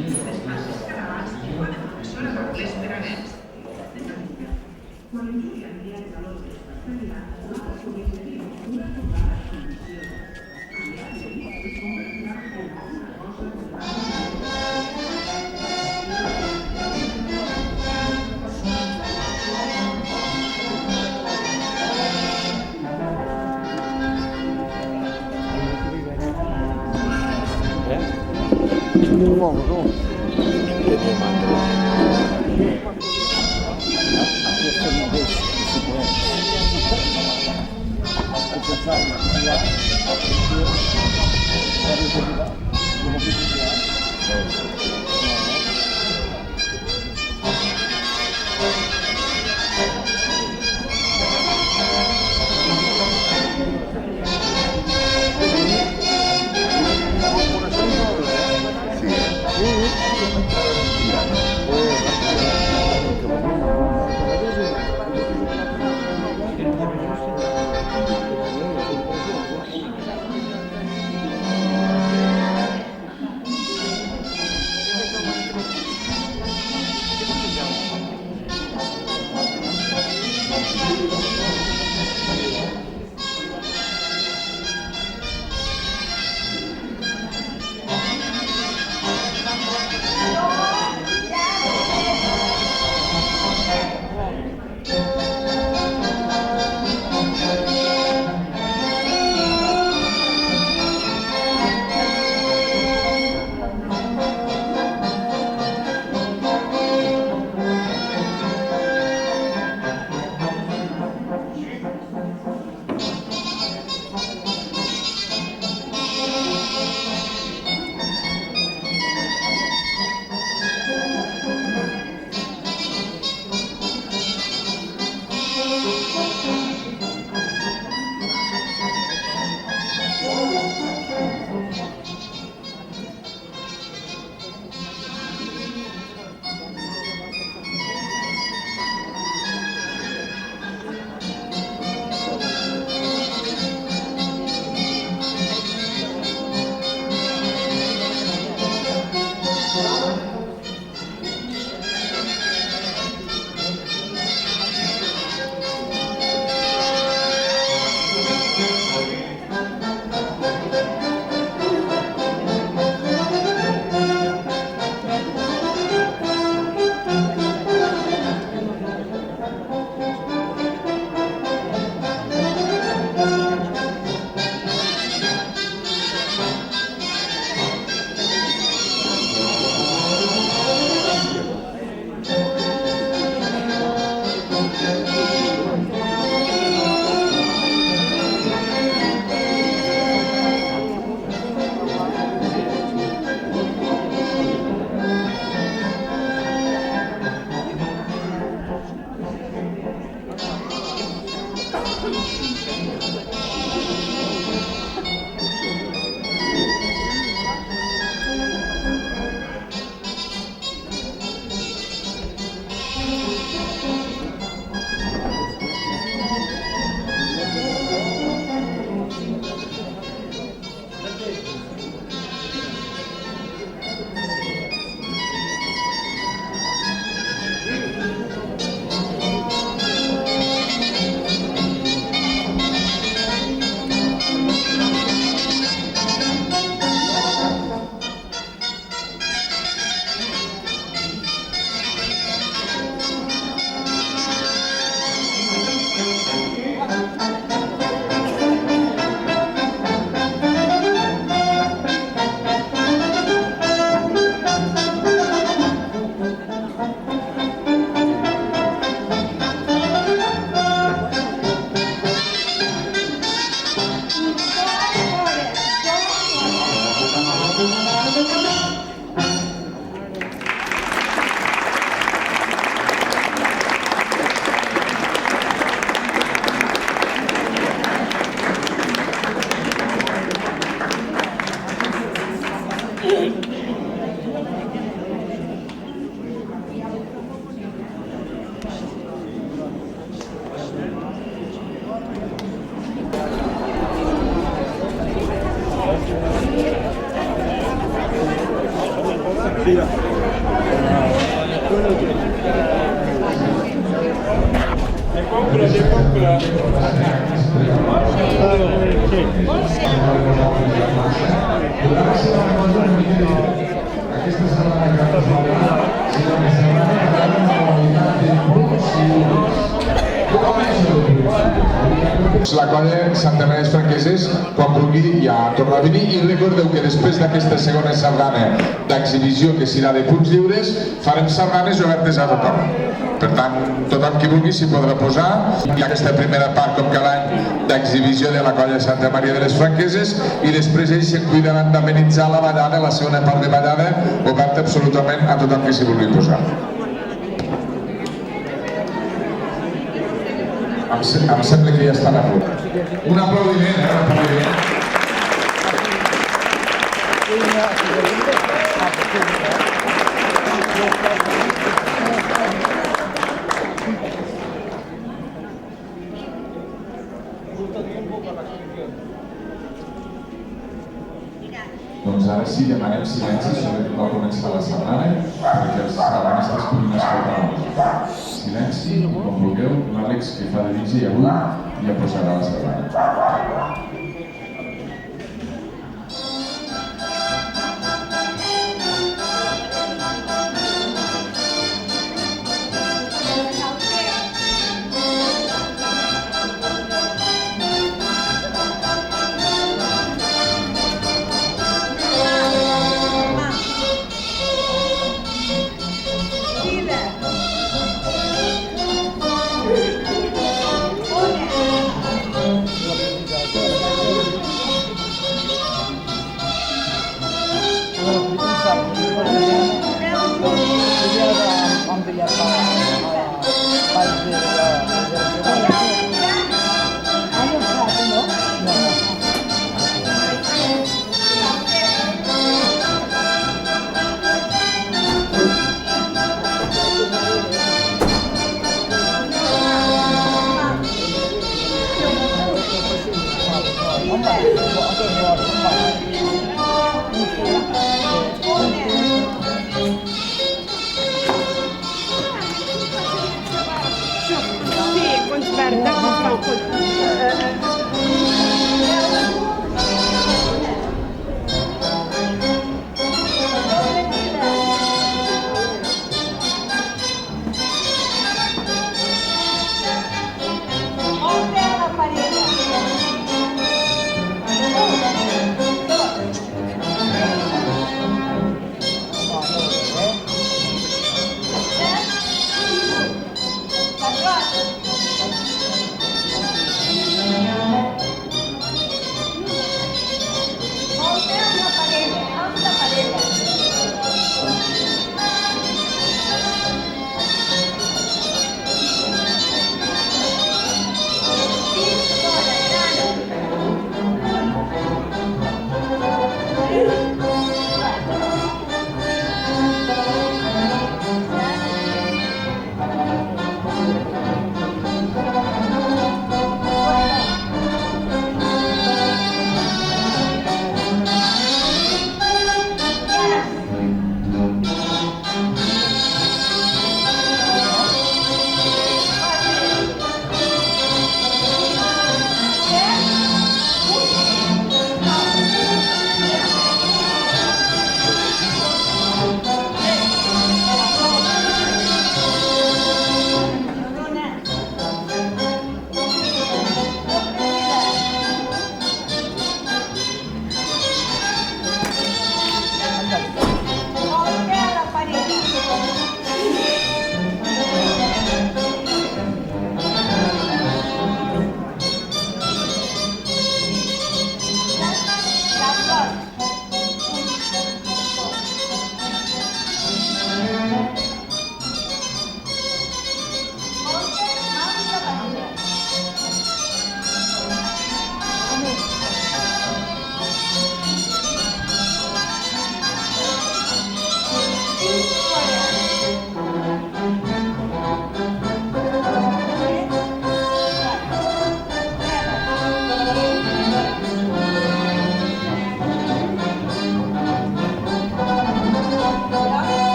les classes catalans quan a professora d'anglès per a nens. Uomo, La colla Santa Maria de les Franqueses, quan vulgui, ja torna a venir. I recordeu que després d'aquesta segona sardana d'exhibició, que serà de punts lliures, farem sardanes obertes a tothom. Per tant, tothom qui vulgui s'hi podrà posar. Hi ha aquesta primera part, com cada any, d'exhibició de la colla Santa Maria de les Franqueses, i després ells se'n cuidaran d'amenitzar la ballada, la segona part de ballada, oberta absolutament a tothom que s'hi vulgui posar. Em sembla que ja estan a punt. Un aplaudiment, un aplaudiment. Doncs ara sí, demanem silenci sobre com va començar la setmana, perquè els sardanistes puguin escoltar. Silenci, com vulgueu, l'Àlex, que fa de DJ avui, ja posarà la sardana.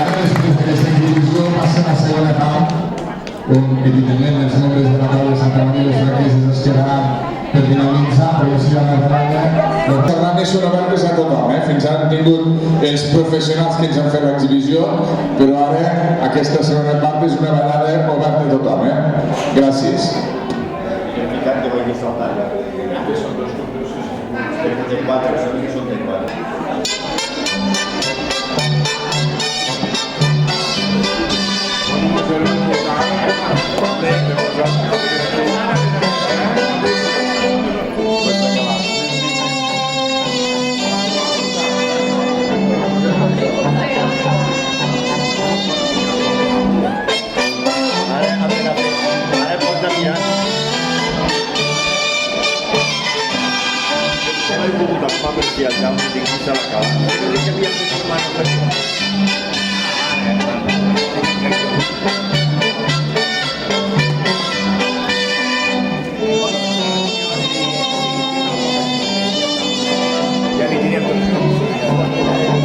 ara després d'aquesta exhibició passa a la segona part, on evidentment els membres de la taula de Santa Maria i les franqueses es quedaran per finalitzar progressivament la baralla. Les sardanes són obertes a tothom, fins ara han tingut els professionals que ens han fet l'exhibició, però ara aquesta segona part és una ballada oberta a tothom. Gràcies. Son dos grupos de cuatro, son de cuatro.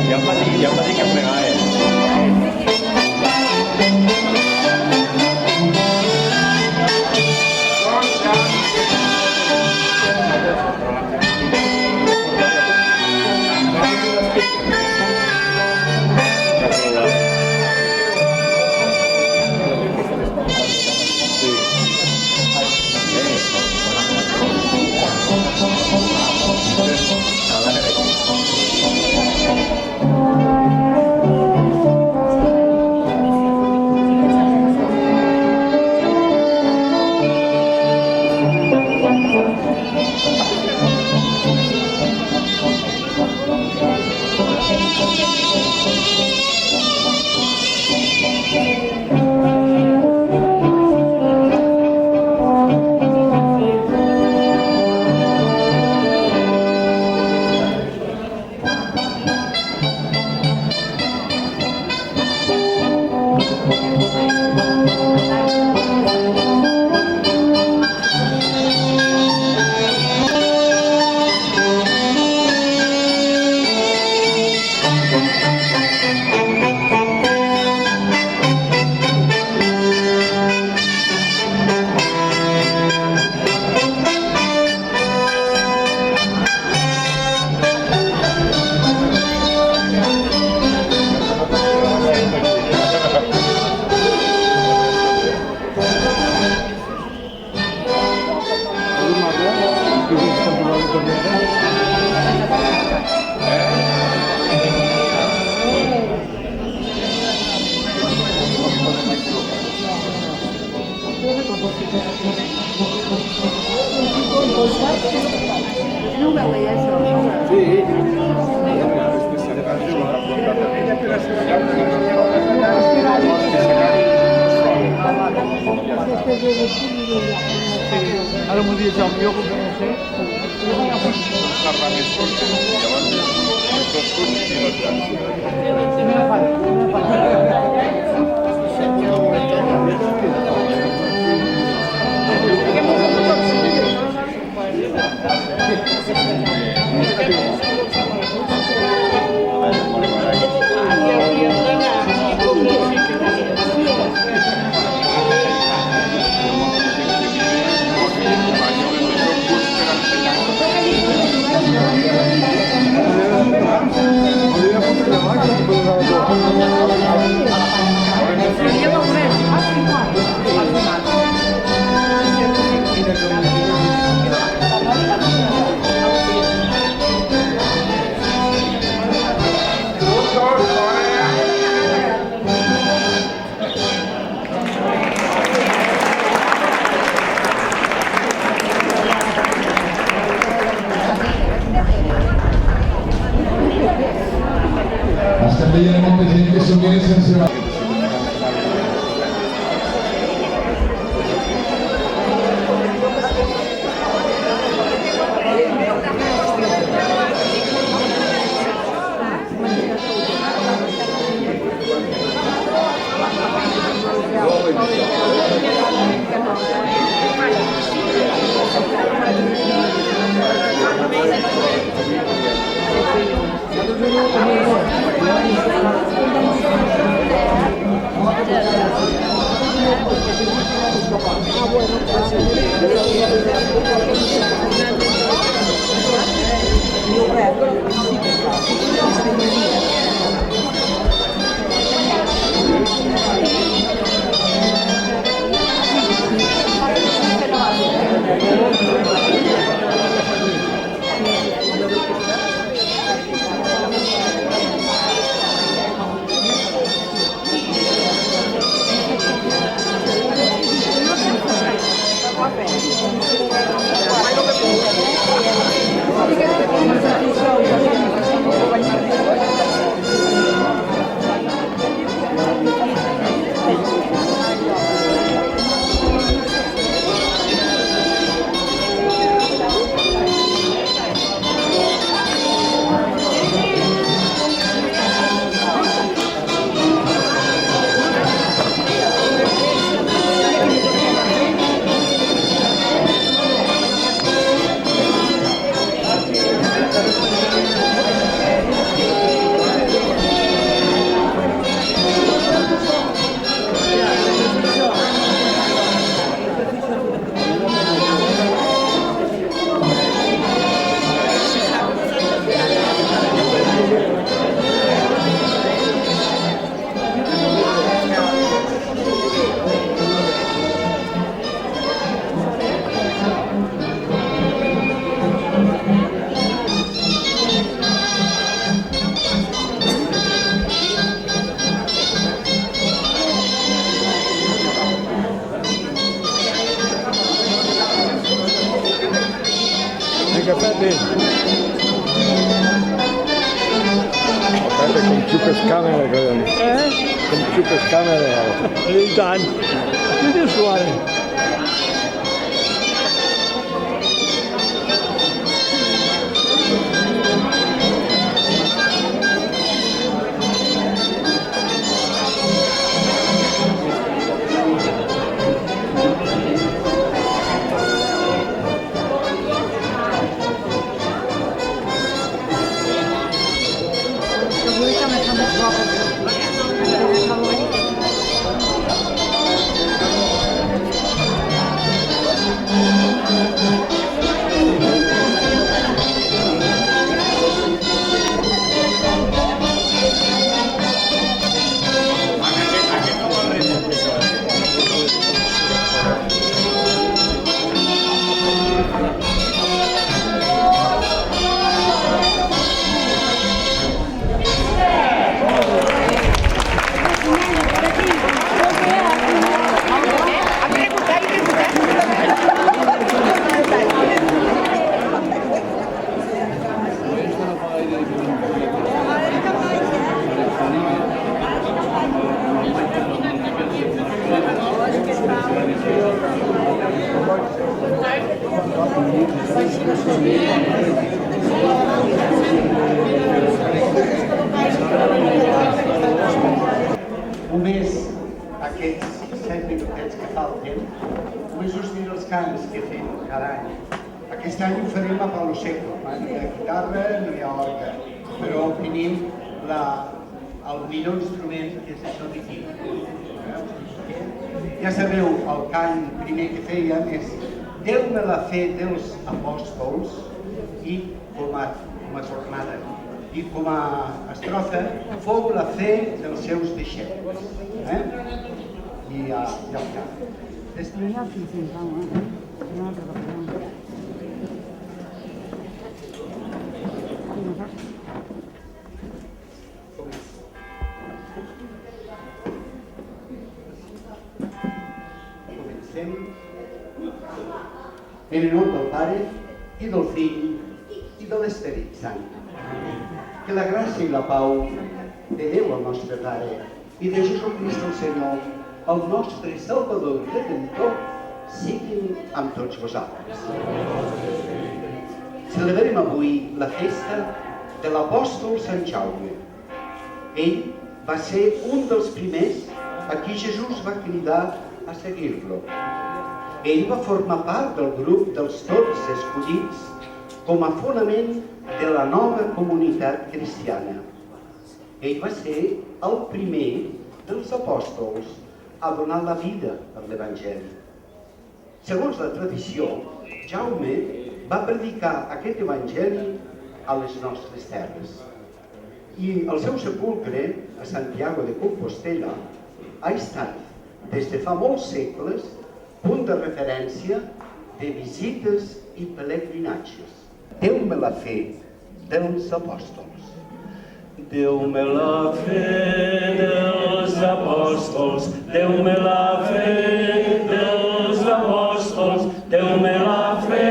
Ja em va dir que plegava. No me voy a eso. Ara m'ho dius el millor que no sé. Tardar més cotxes, llavors els dos cotxes i les grans. Estem veient molta gent que s'ho queda sense va. Pepe, com xupes càmera, collons. Com xupes càmera. I tant. Què dius tu ara? Només aquests 7 minutets que falten, només us diré els cants que fem cada any. Aquest any ho farem a Palo Seco, ni a guitarra ni a orga, però tenim el millor instrument que és això d'aquí. Ja sabeu, el cant primer que fèiem és Déu-me la fe dels apòstols i com a tornada. I com a estrofa, fou la fe dels seus deixebles. I ja ho cap. Comencem. En el nom del Pare, i del Fill, i de l'Esperit Sant. Que la gràcia i la pau de Déu el nostre Pare i de Jesucrist el Senyor, el nostre Salvador i Redentor, siguin amb tots vosaltres. Celebrem avui la festa de l'apòstol Sant Jaume. Ell va ser un dels primers a qui Jesús va cridar a seguir-lo. Ell va formar part del grup dels tots escollits com a fonament de la nova comunitat cristiana. Ell va ser el primer dels apòstols a donar la vida per l'Evangeli. Segons la tradició, Jaume va predicar aquest Evangeli a les nostres terres. I el seu sepulcre, a Santiago de Compostela, ha estat, des de fa molts segles, punt de referència de visites i pelegrinatges. Déu-me la fe dels apòstols. Déu-me la fe dels apòstols, Déu-me la fe dels apòstols, Déu-me la fe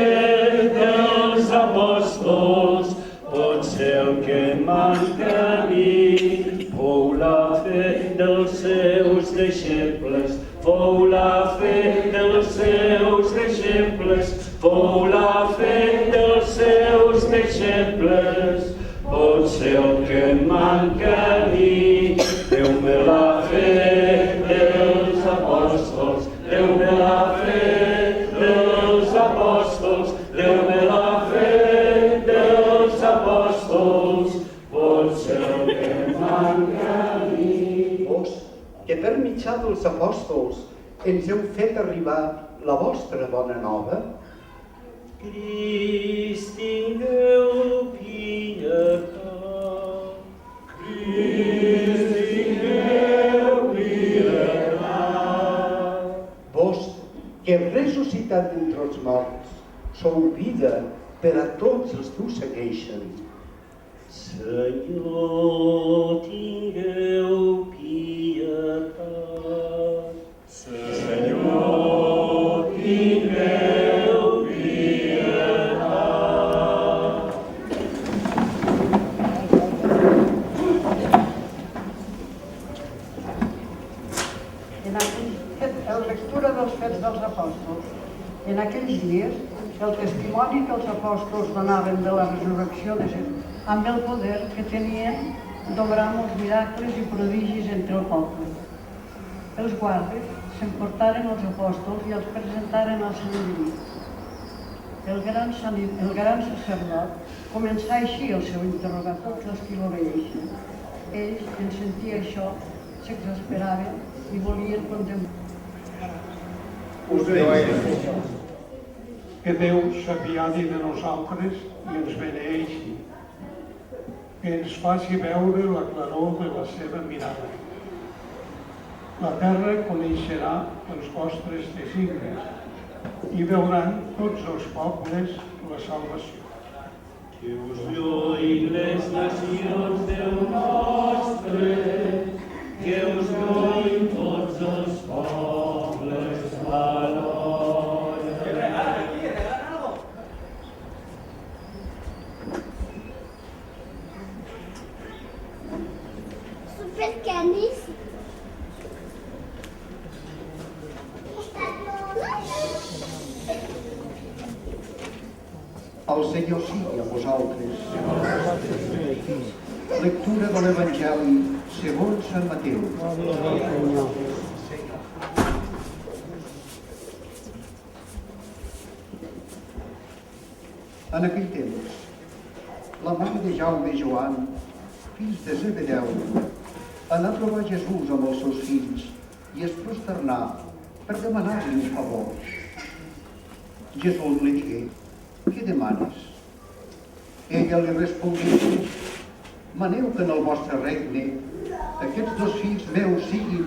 dels apòstols. Potser el que manca a mi fou la fe dels seus deixebles, fou la fe dels seus deixebles, fou la fe dels seus deixebles. Potser el que manca a mi, Déu-me la fe dels apòstols, Déu-me la fe dels apòstols, Déu-me la fe dels apòstols. Potser el que manca a mi. Vos, que per mitjà dels apòstols ens heu fet arribar la vostra bona nova, Crist, tingueu pietat. Crist, tingueu pietat. vos, que ressuscitat d'entre els morts, sou vida per a tots els que us segueixen. Senyor, tingueu pietat. Senyor, tingueu pietat. La lectura dels Fets dels Apòstols. En aquells dies, el testimoni que els apòstols donaven de la resurrecció de Jesús, amb el poder que tenien d'obrar molts miracles i prodigis entre el poble. Els guardes s'emportaren els apòstols i els presentaren al Sanedrí. El gran sacerdot començà així el seu interrogatori tots els que l'obeeixen. Ells, en sentir això, s'exasperaven i volien condemnar. Us deia que Déu s'apiadi de nosaltres i ens beneeixi, que ens faci veure la claror de la seva mirada. La terra coneixerà els vostres designis i veuran tots els pobles la salvació. Que us lluïn les nacions Déu nostre, que us lluïn tots els pobles alhora. Super Candice. El Senyor sigui amb vosaltres. Lectura de l'Evangeli segons Sant Mateu. En aquell temps, la mare de Jaume i Joan, fills de Zebedeu, anà a trobar Jesús amb els seus fills i es prosternà per demanar-li un favor. Jesús li digué: «Què demanes?» Ella li respongué: «Maneu que en el vostre regne aquests dos fills meus siguin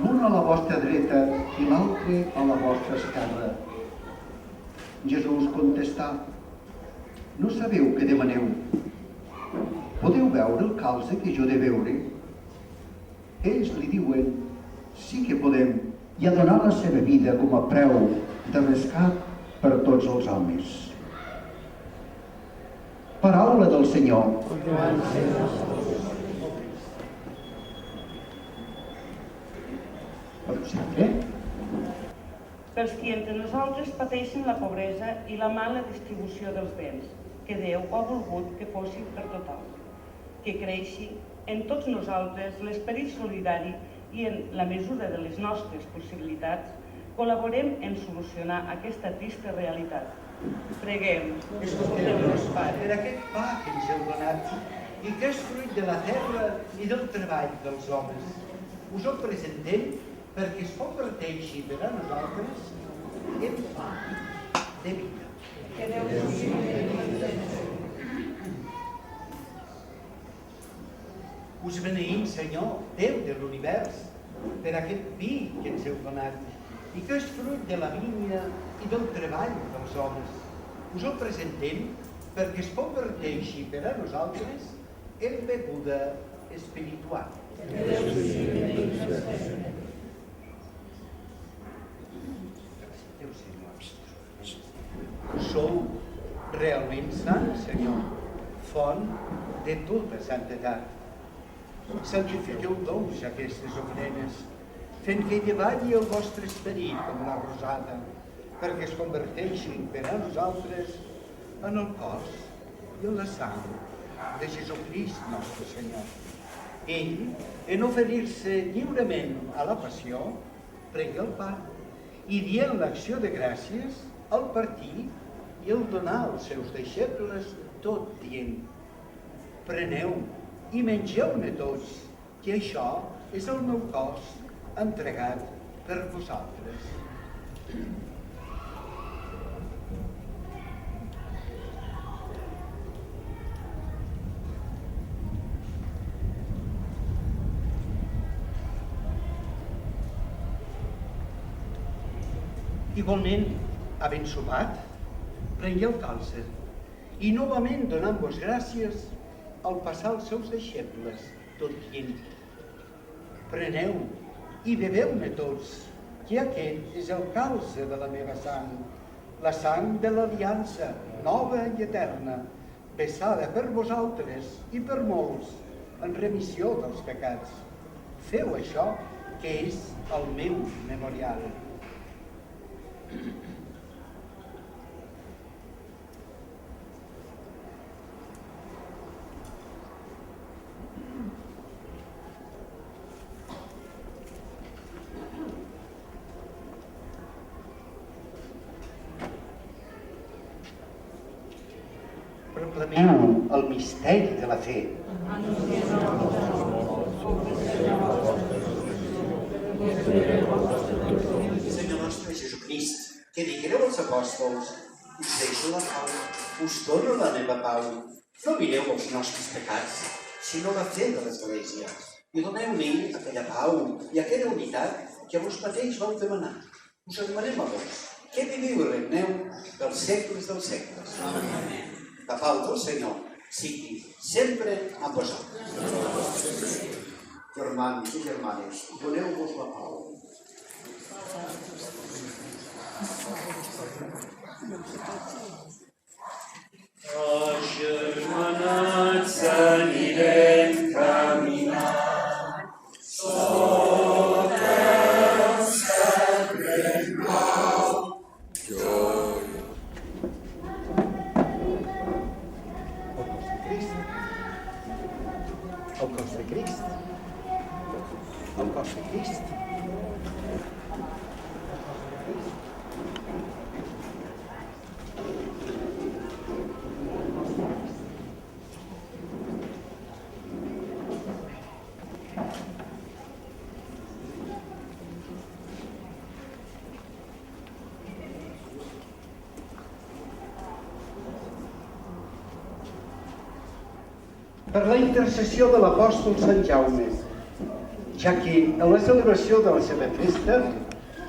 l'un a la vostra dreta i l'altre a la vostra esquerra». Jesús contestà: «No sabeu què demaneu. Podeu veure el calze que jo he de veure?» Ells li diuen: «Sí que podem», i a donar la seva vida com a preu de rescat per tots els homes. Paraula del Senyor. Pels qui entre nosaltres pateixen la pobresa i la mala distribució dels béns, que Déu ha volgut que fossin per tothom. Que creixi en tots nosaltres l'esperit solidari i en la mesura de les nostres possibilitats col·laborem en solucionar aquesta trista realitat. Preguem. Escolteu-nos, Pare, per aquest pa que ens heu donat i que és fruit de la terra i del treball dels homes. Us ho presentem perquè es converteixi per a nosaltres en pa de vida. Que Déu sigui Us beneïm, Senyor, Déu de l'univers, per aquest vi que ens heu donat i que és fruit de la vinya i del treball dels homes. Us el presentem perquè es converteixi per a nosaltres en beguda espiritual. Sou realment sant, Senyor, font de tota santedat. Santifiqueu, doncs, aquestes ofrenes, fent que hi davalli el vostre esperit com la rosada, perquè es converteixin per a nosaltres en el cos i en la sang de Jesucrist, nostre Senyor. Ell, en oferir-se lliurement a la passió, prengué el pa i, dient l'acció de gràcies, el partí i el donà als seus deixebles, tot dient: preneu i mengeu-ne tots, que això és el meu cos entregat per vosaltres. Igualment, havent sopat, prengué el càlcer i novament donant-vos gràcies al passar als seus deixebles, tot dient: preneu i beveu-ne tots, que aquest és el càlcer de la meva sang, la sang de l'aliança nova i eterna, vessada per vosaltres i per molts en remissió dels pecats. Feu això, que és el meu memorial. Proclameu el misteri de la fe. Senyor nostre Jesucrist, que diguereu als apòstols: us deixo la pau, us dono la meva pau. No mireu els nostres pecats, sinó la fe de l'Església, i doneu-li aquella pau i aquella unitat que vos mateix vau demanar. Us demanem a vos, que viviu i regneu dels segles dels segles. Amén. La pau del Senyor sigui sempre amb vosaltres. Germans i germanes, doneu-vos la pau. Agermanats anirem caminant sota el cel ben blau. El cos de Crist. El cos de Crist. Per la intercessió de l'apòstol Sant Jaume, ja que en la celebració de la seva festa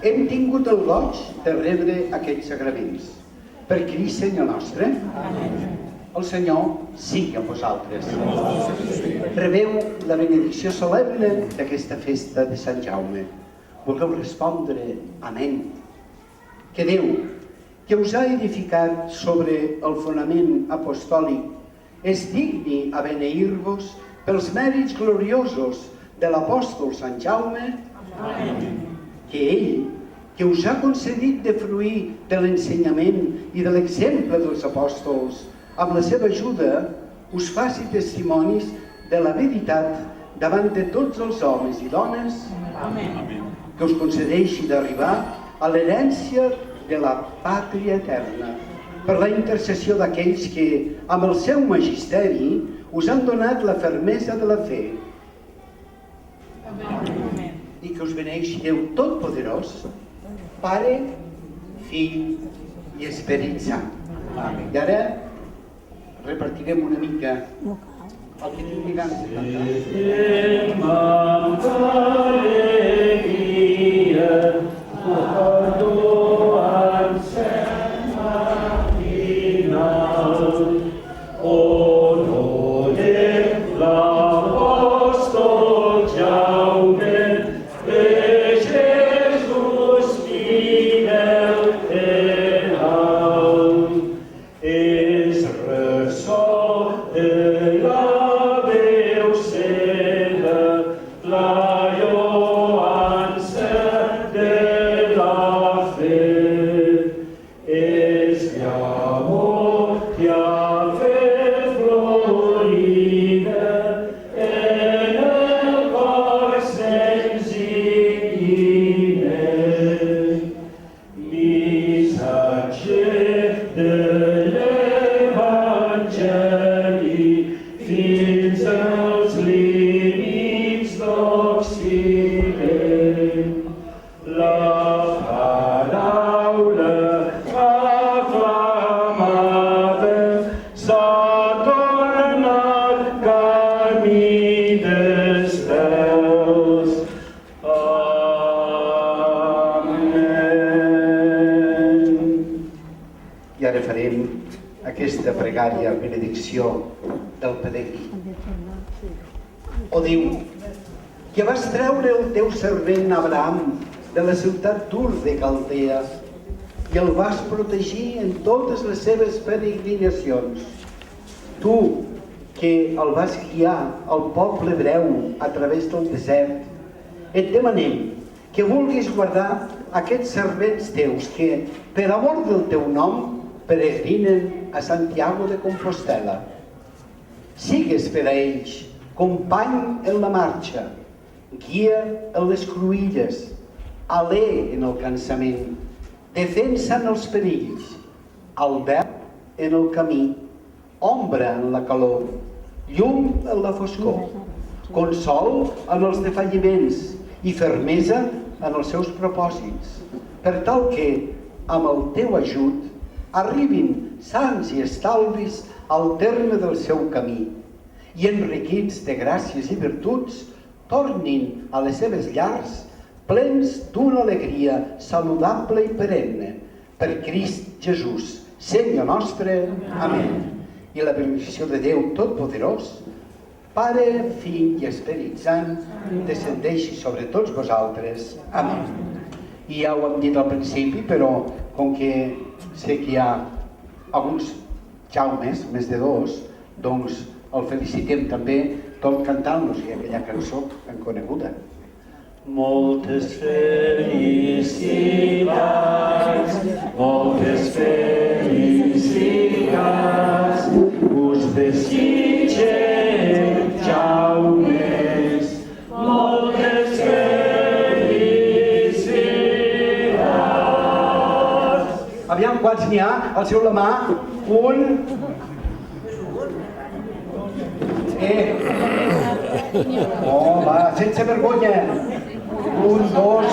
hem tingut el goig de rebre aquests sagraments. Per Crist, Senyor nostre. El Senyor sigui amb vosaltres. Rebeu la benedicció solemne d'aquesta festa de Sant Jaume. Voleu respondre amén. Que Déu, que us ha edificat sobre el fonament apostòlic, és digni a beneir-vos pels mèrits gloriosos de l'apòstol Sant Jaume. Amén. Que ell, que us ha concedit de fruir de l'ensenyament i de l'exemple dels apòstols, amb la seva ajuda, us faci testimonis de la veritat davant de tots els homes i dones. Amén. Que us concedeixi d'arribar a l'herència de la pàtria eterna, per la intercessió d'aquells que, amb el seu magisteri, us han donat la fermesa de la fe. Amén. I que us beneixi Déu Totpoderós, Pare, Fill i Esperit Sant. Amén. I ara repartirem una mica el que tingui ganes de cantar. I ara farem aquesta pregària, benedicció del pelegrí. O diu, que vas treure el teu servent Abraham de la ciutat d'Ur de Caldea i el vas protegir en totes les seves peregrinacions. Tu, que el vas guiar al poble hebreu a través del desert, et demanem que vulguis guardar aquests servents teus que, per amor del teu nom, peregrinen a Santiago de Compostela. Sigues per a ells company en la marxa, guia en les cruïlles, alè en el cansament, defensa en els perills, albert en el camí, ombra en la calor, llum en la foscor, consol en els defalliments i fermesa en els seus propòsits, per tal que, amb el teu ajut, arribin sants i estalvis al terme del seu camí i, enriquits de gràcies i virtuts, tornin a les seves llars plens d'una alegria saludable i perenne. Per Crist Jesús, Senyor nostre. Amén. I la benedicció de Déu Totpoderós, Pare, Fill i Esperit Sant, descendeixi sobre tots vosaltres. Amén. I ja ho hem dit al principi, però com que sé que hi ha alguns Jaumes, més de dos, doncs el felicitem també tot cantant-nos aquella cançó tan coneguda. Moltes felicitats, us desitgem, Jaumes, moltes felicitats. Aviam quants n'hi ha, alceu la mà, un... Oh, va, sense vergonya. Un, dos...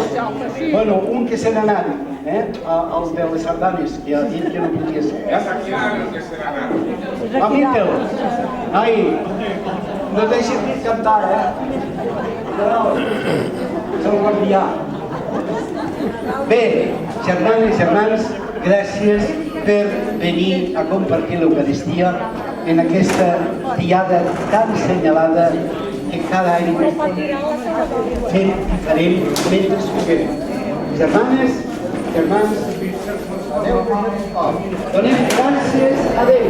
Bueno, un que se n'ha anat, el de les sardanes, que ha dit que no podia ser. Amitel, ai, no deixis de cantar, és el guardià. Bé, germanes i germans, gràcies per venir a compartir l'Eucaristia en aquesta diada tan assenyalada que cada any fem i farem mentre puguem. Germanes, germans, adeu, donem gràcies a Déu.